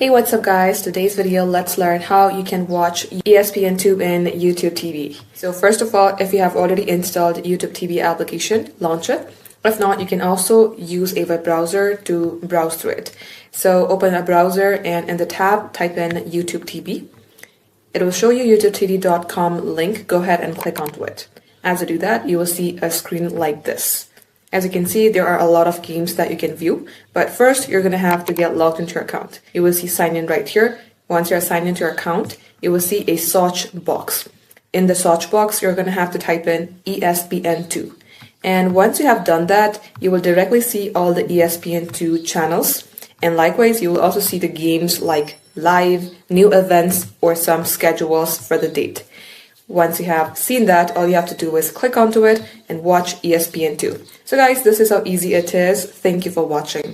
Hey, what's up guys? Today's video, let's learn how you can watch ESPN2 in YouTube TV. So first of all, if you have already installed YouTube TV application, launch it. If not, you can also use a web browser to browse through it. So open a browser and in the tab, type in YouTube TV. It will show you youtubetv.com link. Go ahead and click onto it. As you do that, you will see a screen like this. As you can see, there are a lot of games that you can view, but first you're going to have to get logged into your account. You will see sign in right here. Once you're signed into your account, you will see a search box. In the search box, you're going to have to type in ESPN2. And once you have done that, you will directly see all the ESPN2 channels. And likewise, you will also see the games like live, new events, or some schedules for the date. Once you have seen that, all you have to do is click onto it and watch ESPN2. So guys, this is how easy it is. Thank you for watching.